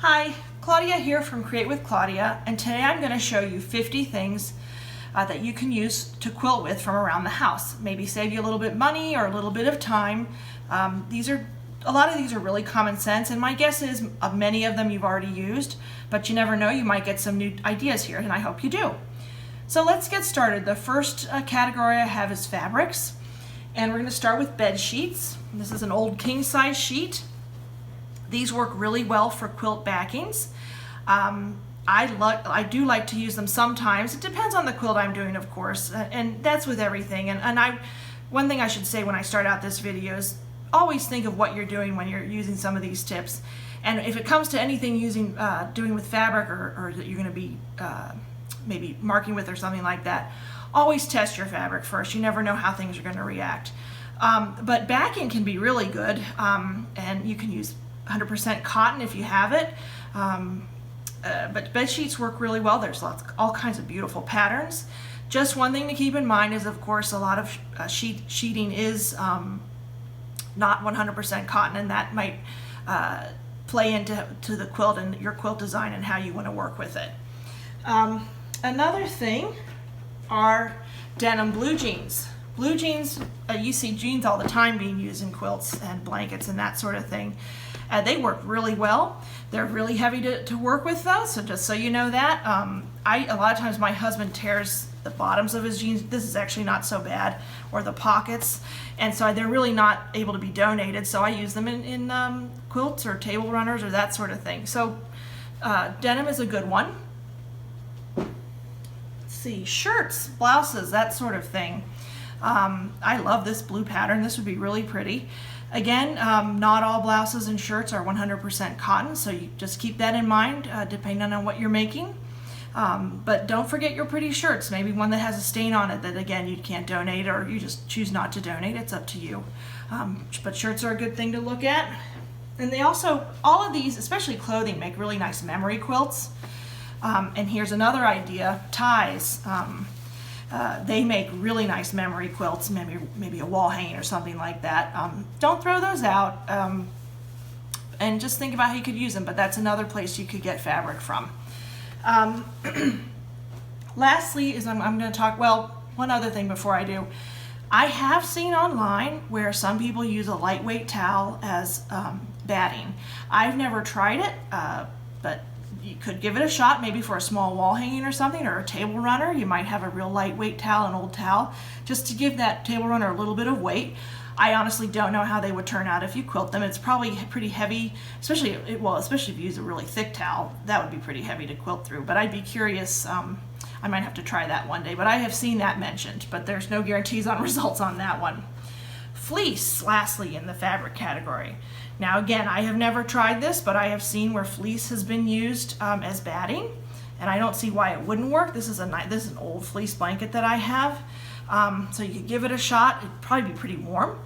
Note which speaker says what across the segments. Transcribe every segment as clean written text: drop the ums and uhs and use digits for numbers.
Speaker 1: Hi, Claudia here from Create with Claudia, and today I'm going to show you 50 things that you can use to quilt with from around the house. Maybe save you a little bit of money or a little bit of time. A lot of these are really common sense, and my guess is many of them you've already used, but you never know, you might get some new ideas here, and I hope you do. So let's get started. The first category I have is fabrics, and we're going to start with bed sheets. This is an old king size sheet. These work really well for quilt backings. I do like to use them sometimes. It depends on the quilt I'm doing, of course, and that's with everything. One thing I should say when I start out this video is always think of what you're doing when you're using some of these tips. And if it comes to anything doing with fabric or that you're going to be maybe marking with or something like that, always test your fabric first. You never know how things are going to react. But backing can be really good, and you can use 100% cotton if you have it, but bed sheets work really well. There's all kinds of beautiful patterns. Just one thing to keep in mind is, of course, a lot of sheeting is not 100% cotton, and that might play into the quilt and your quilt design and how you want to work with it. Another thing are denim blue jeans. Blue jeans, you see jeans all the time being used in quilts and blankets and that sort of thing. They work really well. They're really heavy to work with though, so just so you know that. A lot of times my husband tears the bottoms of his jeans. This is actually not so bad, or the pockets, and so they're really not able to be donated, so I use them in quilts or table runners or that sort of thing. So denim is a good one. Let's see, shirts, blouses, that sort of thing. I love this blue pattern. This would be really pretty. Again, not all blouses and shirts are 100% cotton, so you just keep that in mind depending on what you're making. But don't forget your pretty shirts, maybe one that has a stain on it that, again, you can't donate, or you just choose not to donate. It's up to you. But shirts are a good thing to look at. And they also, all of these, especially clothing, make really nice memory quilts. And here's another idea, ties. They make really nice memory quilts, maybe a wall hanging or something like that. Don't throw those out, and just think about how you could use them, but that's another place you could get fabric from. Lastly is I'm going to talk, well, one other thing before I do. I have seen online where some people use a lightweight towel as batting. I've never tried it, but you could give it a shot, maybe for a small wall hanging or something, or a table runner. You might have a real lightweight towel, an old towel, just to give that table runner a little bit of weight. I honestly don't know how they would turn out if you quilt them. It's probably pretty heavy, especially if you use a really thick towel. That would be pretty heavy to quilt through, but I'd be curious. I might have to try that one day, but I have seen that mentioned, but there's no guarantees on results on that one. Fleece, lastly, in the fabric category. Now again, I have never tried this, but I have seen where fleece has been used as batting, and I don't see why it wouldn't work. This is an old fleece blanket that I have, so you could give it a shot. It'd probably be pretty warm,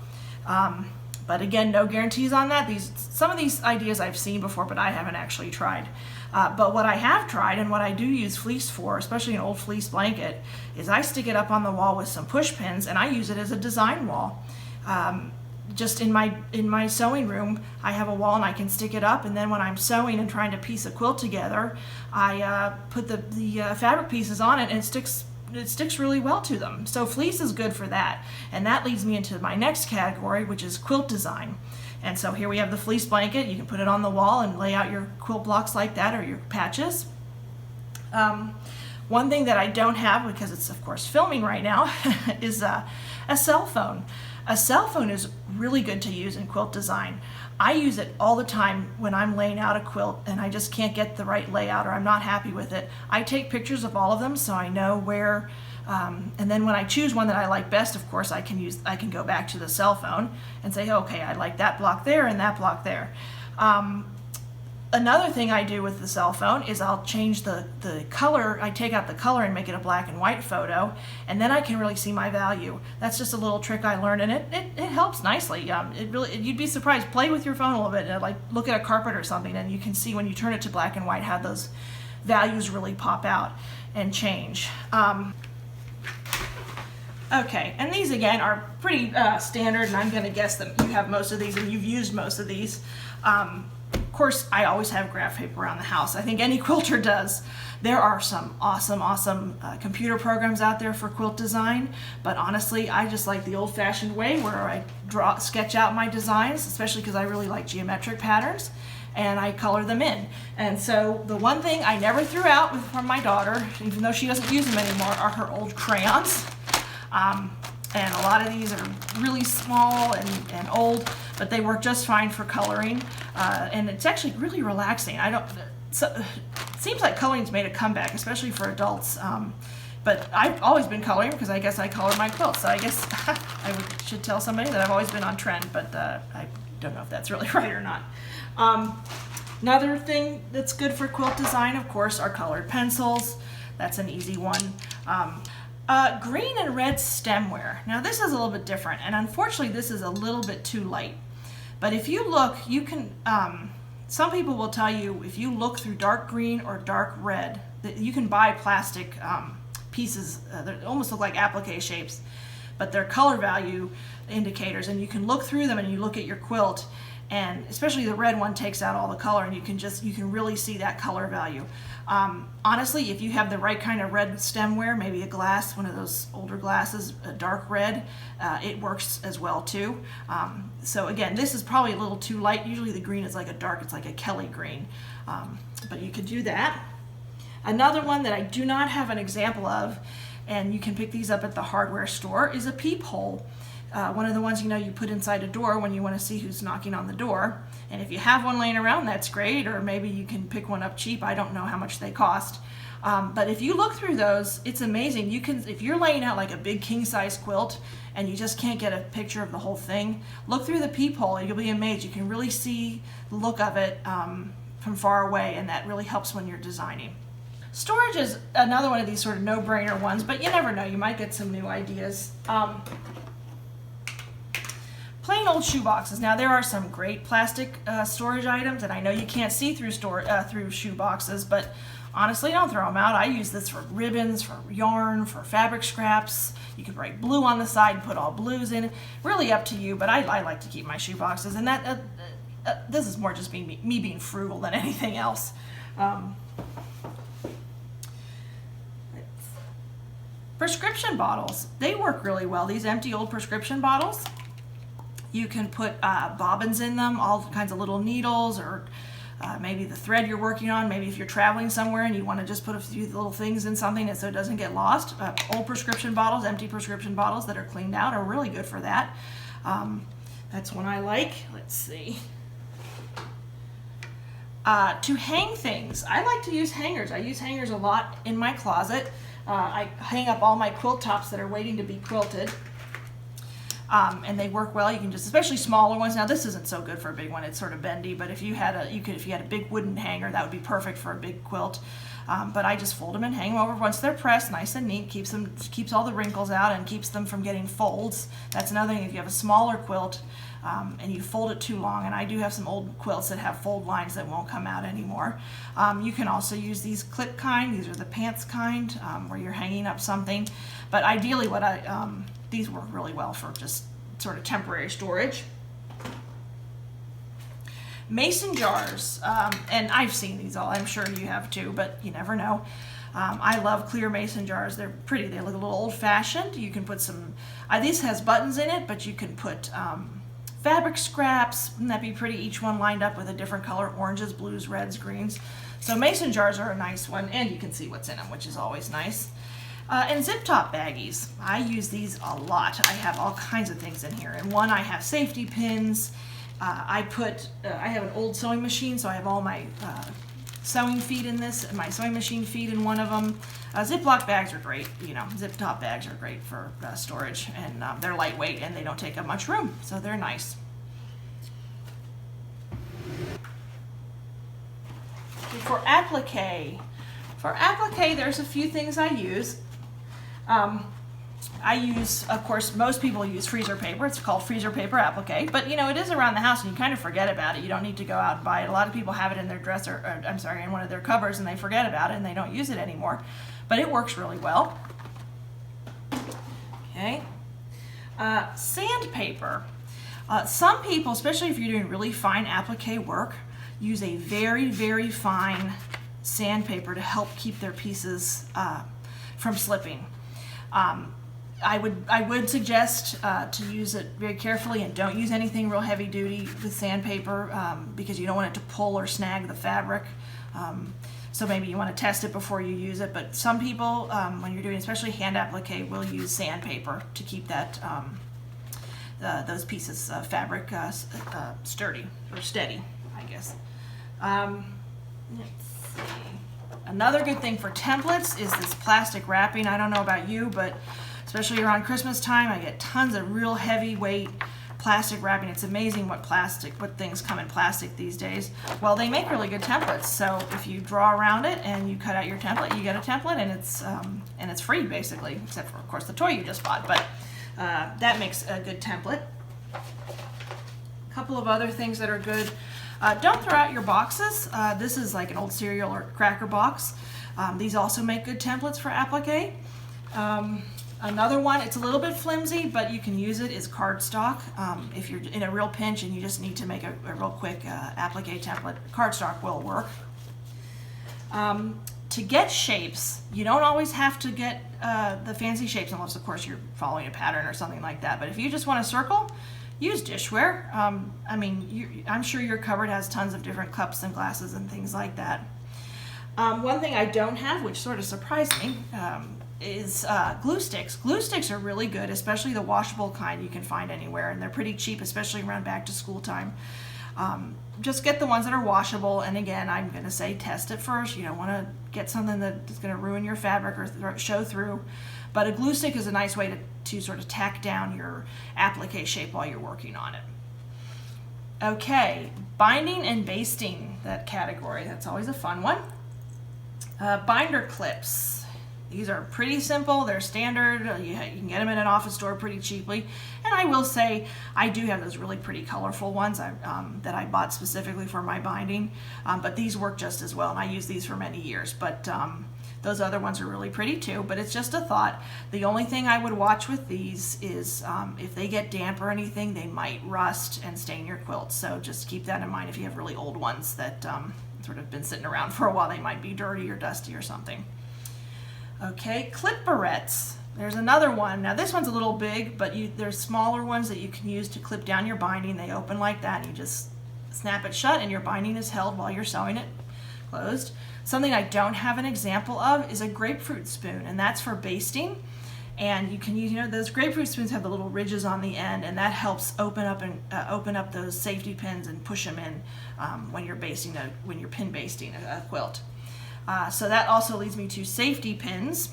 Speaker 1: but again, no guarantees on that. Some of these ideas I've seen before, but I haven't actually tried. But what I have tried, and what I do use fleece for, especially an old fleece blanket, is I stick it up on the wall with some push pins, and I use it as a design wall. Just in my sewing room, I have a wall and I can stick it up, and then when I'm sewing and trying to piece a quilt together, I put the fabric pieces on it, and it sticks really well to them. So fleece is good for that, and that leads me into my next category, which is quilt design. And so here we have the fleece blanket. You can put it on the wall and lay out your quilt blocks like that, or your patches. One thing that I don't have, because it's of course filming right now, is a cell phone. A cell phone is really good to use in quilt design. I use it all the time when I'm laying out a quilt and I just can't get the right layout, or I'm not happy with it. I take pictures of all of them so I know where, and then when I choose one that I like best, of course I can go back to the cell phone and say, okay, I like that block there and that block there. Another thing I do with the cell phone is I'll change the color. I take out the color and make it a black and white photo, and then I can really see my value. That's just a little trick I learned, and it helps nicely. You'd be surprised. Play with your phone a little bit, like look at a carpet or something, and you can see when you turn it to black and white how those values really pop out and change. Okay, and these again are pretty standard, and I'm going to guess that you have most of these and you've used most of these. course, I always have graph paper around the house. I think any quilter does. There are some awesome computer programs out there for quilt design, but honestly, I just like the old-fashioned way where I sketch out my designs, especially because I really like geometric patterns, and I color them in. And so the one thing I never threw out from my daughter, even though she doesn't use them anymore, are her old crayons. And a lot of these are really small and old, but they work just fine for coloring. And it's actually really relaxing. It seems like coloring's made a comeback, especially for adults. But I've always been coloring because I guess I color my quilts. So I guess should tell somebody that I've always been on trend, but I don't know if that's really right or not. Another thing that's good for quilt design, of course, are colored pencils. That's an easy one. Green and red stemware. Now this is a little bit different, and unfortunately this is a little bit too light. But if you look, you can, some people will tell you if you look through dark green or dark red, that you can buy plastic pieces that almost look like applique shapes, but they're color value indicators, and you can look through them and you look at your quilt, and especially the red one takes out all the color, and you can really see that color value. Honestly, if you have the right kind of red stemware, maybe a glass, one of those older glasses, a dark red, it works as well too. So again, this is probably a little too light. Usually the green is like it's like a Kelly green, but you could do that. Another one that I do not have an example of, and you can pick these up at the hardware store, is a peephole. One of the ones you put inside a door when you want to see who's knocking on the door. And if you have one laying around, that's great, or maybe you can pick one up cheap. I don't know how much they cost. But if you look through those, it's amazing. If you're laying out like a big king-size quilt and you just can't get a picture of the whole thing, look through the peephole and you'll be amazed. You can really see the look of it from far away, and that really helps when you're designing. Storage is another one of these sort of no-brainer ones, but you never know. You might get some new ideas. Plain old shoe boxes. Now there are some great plastic storage items, and I know you can't see through through shoe boxes, but honestly, don't throw them out. I use this for ribbons, for yarn, for fabric scraps. You can write blue on the side and put all blues in. Really up to you, but I like to keep my shoe boxes, and this is more just me being frugal than anything else. Prescription bottles. They work really well. These empty old prescription bottles. You can put bobbins in them, all kinds of little needles, or maybe the thread you're working on. Maybe if you're traveling somewhere and you want to just put a few little things in something so it doesn't get lost. Old prescription bottles, empty prescription bottles that are cleaned out are really good for that. That's one I like. Let's see. To hang things, I like to use hangers. I use hangers a lot in my closet. I hang up all my quilt tops that are waiting to be quilted. And they work well. You can just, especially smaller ones. Now this isn't so good for a big one; it's sort of bendy. But if you had a big wooden hanger, that would be perfect for a big quilt. But I just fold them and hang them over once they're pressed, nice and neat. Keeps all the wrinkles out and keeps them from getting folds. That's another thing. If you have a smaller quilt and you fold it too long, and I do have some old quilts that have fold lines that won't come out anymore. You can also use these clip kind. These are the pants kind, where you're hanging up something. But ideally, these work really well for just sort of temporary storage. Mason jars, and I've seen these all, I'm sure you have too, but you never know. I love clear mason jars. They're pretty. They look a little old-fashioned. You can put some, this has buttons in it, but you can put fabric scraps. Wouldn't that be pretty? Each one lined up with a different color, oranges, blues, reds, greens. So mason jars are a nice one, and you can see what's in them, which is always nice. And zip top baggies. I use these a lot. I have all kinds of things in here. In one, I have safety pins. I have an old sewing machine, so I have all my sewing feet in this, and my sewing machine feet in one of them. Ziploc bags are great. Zip top bags are great for storage, and they're lightweight and they don't take up much room, so they're nice. For applique, there's a few things I use. I use, of course, most people use freezer paper. It's called freezer paper applique, but it is around the house and you kind of forget about it. You don't need to go out and buy it. A lot of people have it in their dresser, in one of their cupboards, and they forget about it and they don't use it anymore. But it works really well. Okay. Sandpaper. Some people, especially if you're doing really fine applique work, use a very, very fine sandpaper to help keep their pieces from slipping. I would suggest to use it very carefully, and don't use anything real heavy duty with sandpaper because you don't want it to pull or snag the fabric. So maybe you want to test it before you use it, but some people, when you're doing especially hand applique, will use sandpaper to keep that those pieces of fabric sturdy or steady, I guess. Let's see. Another good thing for templates is this plastic wrapping. I don't know about you, but especially around Christmas time, I get tons of real heavyweight plastic wrapping. It's amazing what things come in plastic these days. Well, they make really good templates. So if you draw around it and you cut out your template, you get a template, and it's free basically, except for of course the toy you just bought. But that makes a good template. A couple of other things that are good. Don't throw out your boxes. This is like an old cereal or cracker box. These also make good templates for applique. Another one, it's a little bit flimsy, but you can use it, is cardstock. If you're in a real pinch and you just need to make a real quick applique template, cardstock will work. To get shapes, you don't always have to get the fancy shapes unless, of course, you're following a pattern or something like that. But if you just want a circle, use dishware. I mean, I'm sure your cupboard has tons of different cups and glasses and things like that. One thing I don't have, which sort of surprised me, is glue sticks. Glue sticks are really good, especially the washable kind you can find anywhere, and they're pretty cheap, especially around back to school time. Just get the ones that are washable, and again, I'm going to say test it first. You don't want to get something that's going to ruin your fabric or show through, but a glue stick is a nice way to sort of tack down your applique shape while you're working on it. Okay, binding and basting, that category, that's always a fun one. Binder clips. These are pretty simple, they're standard, you can get them in an office store pretty cheaply. And I will say, I do have those really pretty colorful ones that I bought specifically for my binding, but these work just as well, and I use these for many years. But those other ones are really pretty too, but it's just a thought. The only thing I would watch with these is if they get damp or anything, they might rust and stain your quilt. So just keep that in mind if you have really old ones that sort of been sitting around for a while. They might be dirty or dusty or something. Okay, clip barrettes. There's another one. Now this one's a little big, but there's smaller ones that you can use to clip down your binding. They open like that, and you just snap it shut, and your binding is held while you're sewing it closed. Something I don't have an example of is a grapefruit spoon, and that's for basting. And you can use, those grapefruit spoons have the little ridges on the end, and that helps open up those safety pins and push them in when you're pin basting a quilt. So that also leads me to safety pins.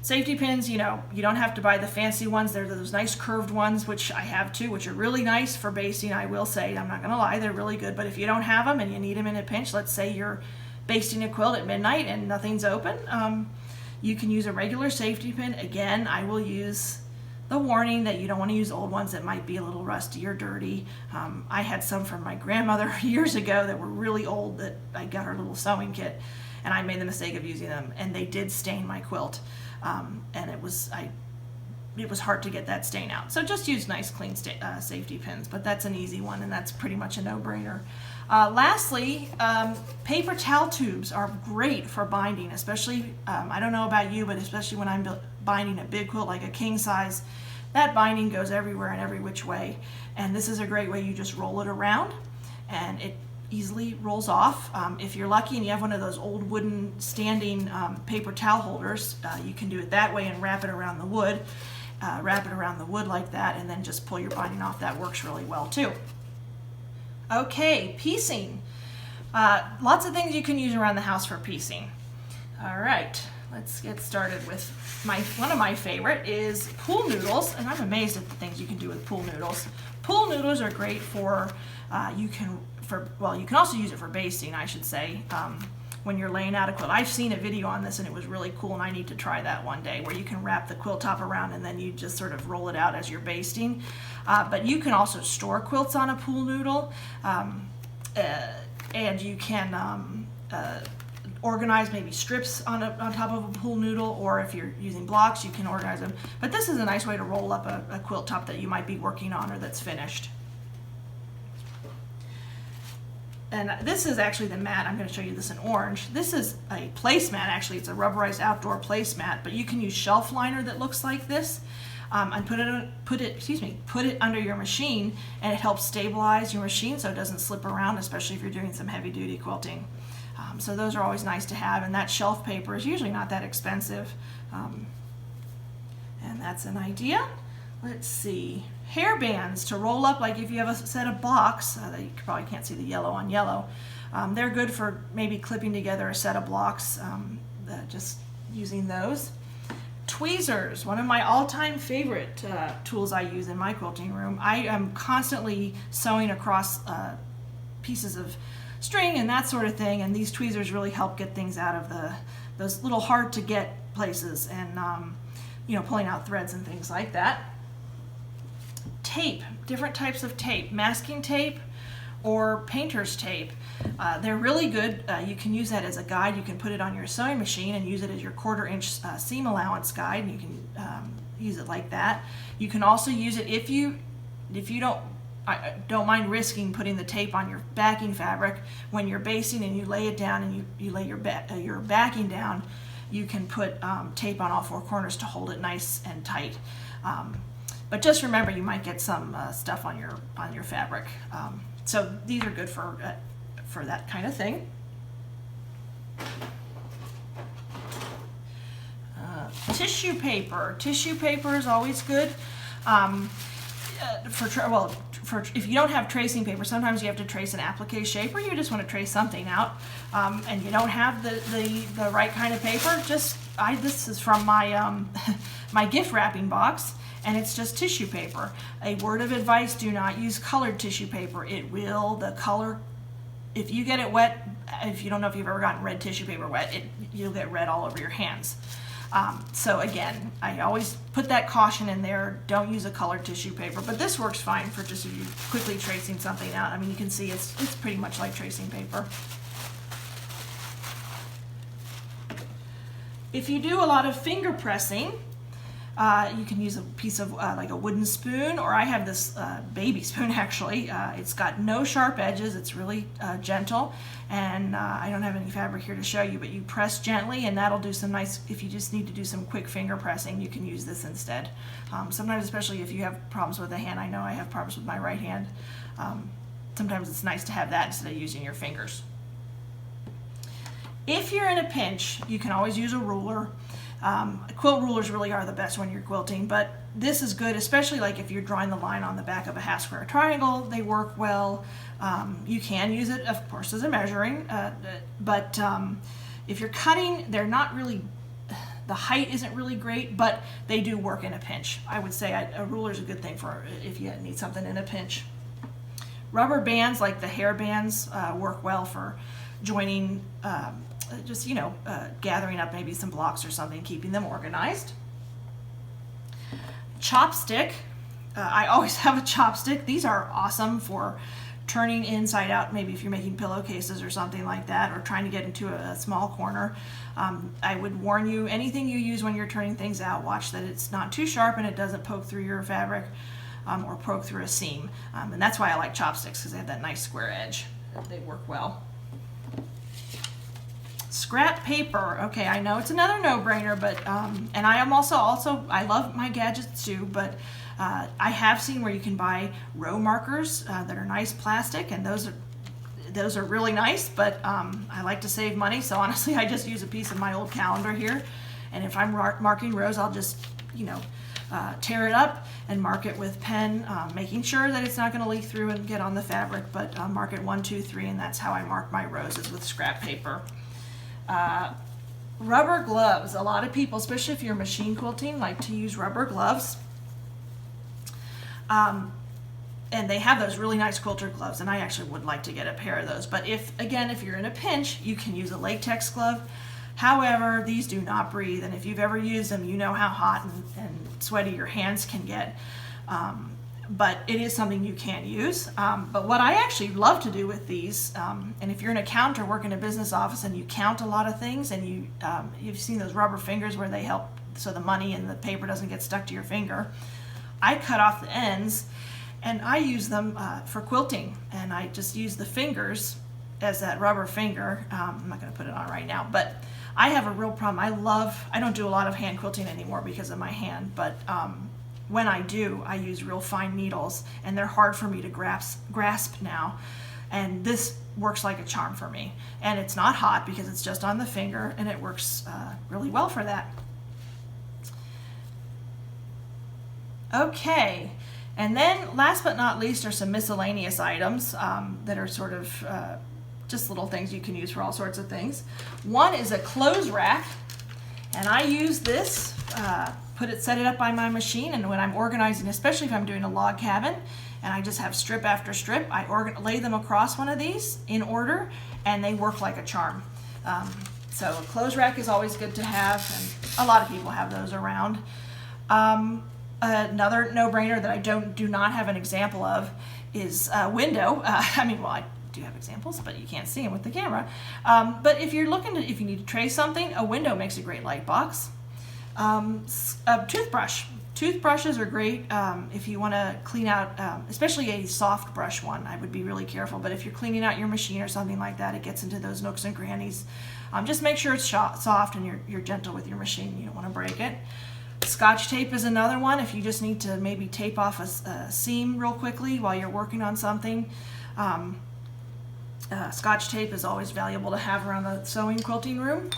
Speaker 1: Safety pins, you don't have to buy the fancy ones. They're those nice curved ones, which I have too, which are really nice for basting. I will say, I'm not going to lie, they're really good. But if you don't have them and you need them in a pinch, let's say you're basting a quilt at midnight and nothing's open, you can use a regular safety pin. Again, I will use the warning that you don't want to use old ones that might be a little rusty or dirty. I had some from my grandmother years ago that were really old that I got her little sewing kit, and I made the mistake of using them, and they did stain my quilt, and it was hard to get that stain out. So just use nice clean safety pins, but that's an easy one, and that's pretty much a no-brainer. Lastly, paper towel tubes are great for binding, especially, I don't know about you, but especially when I'm binding a big quilt like a king size, that binding goes everywhere and every which way. And this is a great way. You just roll it around and it easily rolls off. If you're lucky and you have one of those old wooden standing paper towel holders, you can do it that way and wrap it around the wood. Like that, and then just pull your binding off. That works really well too. Okay, piecing. Lots of things you can use around the house for piecing. All right, let's get started with one of my favorite is pool noodles, and I'm amazed at the things you can do with pool noodles. Pool noodles are great for you can also use it for basting, I should say, when you're laying out a quilt. I've seen a video on this and it was really cool, and I need to try that one day, where you can wrap the quilt top around and then you just sort of roll it out as you're basting. But you can also store quilts on a pool noodle, and you can organize maybe strips on top of a pool noodle, or if you're using blocks, you can organize them. But this is a nice way to roll up a quilt top that you might be working on or that's finished. and this is actually the mat. I'm going to show you this in orange. This is a placemat. Actually, it's a rubberized outdoor placemat, but you can use shelf liner that looks like this, and put it under your machine, and it helps stabilize your machine so it doesn't slip around, especially if you're doing some heavy duty quilting. So those are always nice to have, and that shelf paper is usually not that expensive. And that's an idea. Let's see, hair bands to roll up, like if you have a set of blocks, you probably can't see the yellow on yellow. They're good for maybe clipping together a set of blocks, just using those. Tweezers, one of my all-time favorite tools I use in my quilting room. I am constantly sewing across pieces of string and that sort of thing, and these tweezers really help get things out of those little hard to get places, and you know, pulling out threads and things like that. Tape, different types of tape, masking tape or painter's tape. They're really good. You can use that as a guide. You can put it on your sewing machine and use it as your 1/4 inch seam allowance guide. You can use it like that. You can also use it if you don't mind risking putting the tape on your backing fabric when you're basting and you lay it down and you lay your backing down. You can put tape on all 4 corners to hold it nice and tight. But just remember, you might get some stuff on your fabric. So these are good for that kind of thing. Tissue paper. Tissue paper is always good. If you don't have tracing paper, sometimes you have to trace an applique shape, or you just want to trace something out, and you don't have the right kind of paper. This is from my my gift wrapping box, and it's just tissue paper. A word of advice: do not use colored tissue paper. The color, if you get it wet, if you don't know if you've ever gotten red tissue paper wet, you'll get red all over your hands. So again, I always put that caution in there. Don't use a colored tissue paper, but this works fine for just if you're quickly tracing something out. I mean, you can see it's pretty much like tracing paper. If you do a lot of finger pressing, you can use a piece of like a wooden spoon, or I have this baby spoon actually. It's got no sharp edges. It's really gentle, and I don't have any fabric here to show you, but you press gently and that'll do some nice, if you just need to do some quick finger pressing, you can use this instead. Sometimes, especially if you have problems with the hand, I know I have problems with my right hand, sometimes it's nice to have that instead of using your fingers. If you're in a pinch, you can always use a ruler. Quilt rulers really are the best when you're quilting, but this is good, especially like if you're drawing the line on the back of a half square triangle. They work well. You can use it, of course, as a measuring, but if you're cutting, they're not really, the height isn't really great, but they do work in a pinch. I would say a ruler is a good thing for if you need something in a pinch. Rubber bands, like the hair bands, work well for joining, just, you know, gathering up maybe some blocks or something, keeping them organized. Chopstick. I always have a chopstick. These are awesome for turning inside out, maybe if you're making pillowcases or something like that, or trying to get into a small corner. I would warn you, anything you use when you're turning things out, watch that it's not too sharp and it doesn't poke through your fabric or poke through a seam. And that's why I like chopsticks, because they have that nice square edge. They work well. Scrap paper. Okay, I know it's another no-brainer, but and I am also I love my gadgets too, but I have seen where you can buy row markers that are nice plastic, and those are really nice, but I like to save money, so honestly I just use a piece of my old calendar here, and if I'm marking rows, I'll just, you know, tear it up and mark it with pen, making sure that it's not going to leak through and get on the fabric, but mark it 1, 2, 3, and that's how I mark my rows, is with scrap paper. Rubber gloves. A lot of people, especially if you're machine quilting, like to use rubber gloves. And they have those really nice quilter gloves, and I actually would like to get a pair of those. But if you're in a pinch, you can use a latex glove. However, these do not breathe, and if you've ever used them, you know how hot and sweaty your hands can get. But it is something you can use. But what I actually love to do with these, and if you're an accountant or work in a business office and you count a lot of things, and you've seen those rubber fingers where they help so the money and the paper doesn't get stuck to your finger, I cut off the ends and I use them for quilting, and I just use the fingers as that rubber finger. I'm not going to put it on right now, but I have a real problem. I don't do a lot of hand quilting anymore because of my hand, but when I do, I use real fine needles, and they're hard for me to grasp now. And this works like a charm for me. And it's not hot because it's just on the finger, and it works really well for that. Okay, and then last but not least are some miscellaneous items that are sort of just little things you can use for all sorts of things. One is a clothes rack, and I use this, set it up by my machine, and when I'm organizing, especially if I'm doing a log cabin, and I just have strip after strip, I lay them across one of these in order, and they work like a charm. So a clothes rack is always good to have, and a lot of people have those around. Another no-brainer that I do not have an example of is a window. I do have examples, but you can't see them with the camera. But if you need to tray something, a window makes a great light box. A toothbrush. Toothbrushes are great if you want to clean out, especially a soft brush one. I would be really careful, but if you're cleaning out your machine or something like that, it gets into those nooks and crannies. Just make sure it's soft and you're gentle with your machine. You don't want to break it. Scotch tape is another one if you just need to maybe tape off a seam real quickly while you're working on something. Scotch tape is always valuable to have around the sewing quilting room.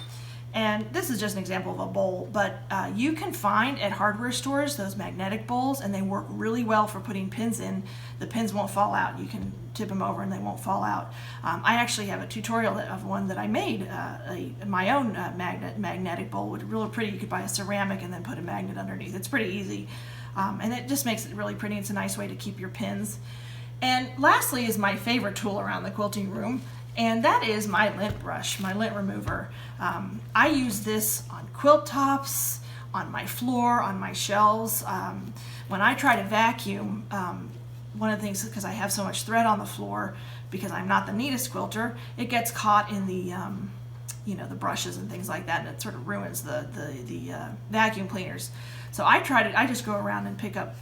Speaker 1: And this is just an example of a bowl, but you can find at hardware stores those magnetic bowls, and they work really well for putting pins in. The pins won't fall out. You can tip them over and they won't fall out. I actually have a tutorial of one that I made, my own magnetic bowl, which is really pretty. You could buy a ceramic and then put a magnet underneath. It's pretty easy, and it just makes it really pretty. It's a nice way to keep your pins. And lastly is my favorite tool around the quilting room, and that is my lint brush, my lint remover. I use this on quilt tops, on my floor, on my shelves. When I try to vacuum, one of the things, because I have so much thread on the floor, because I'm not the neatest quilter, it gets caught in the the brushes and things like that, and it sort of ruins the vacuum cleaners. So I just go around and pick up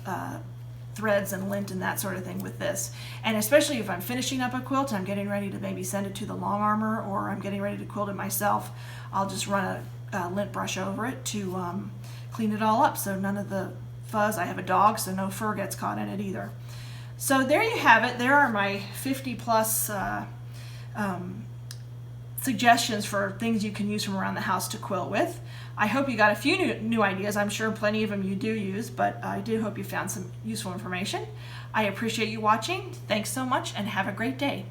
Speaker 1: threads and lint and that sort of thing with this. And especially if I'm finishing up a quilt and I'm getting ready to maybe send it to the long armor, or I'm getting ready to quilt it myself, I'll just run a lint brush over it to clean it all up, so none of the fuzz. I have a dog, so no fur gets caught in it either. So there you have it. There are my 50 plus suggestions for things you can use from around the house to quilt with. I hope you got a few new ideas. I'm sure plenty of them you do use, but I do hope you found some useful information. I appreciate you watching. Thanks so much, and have a great day.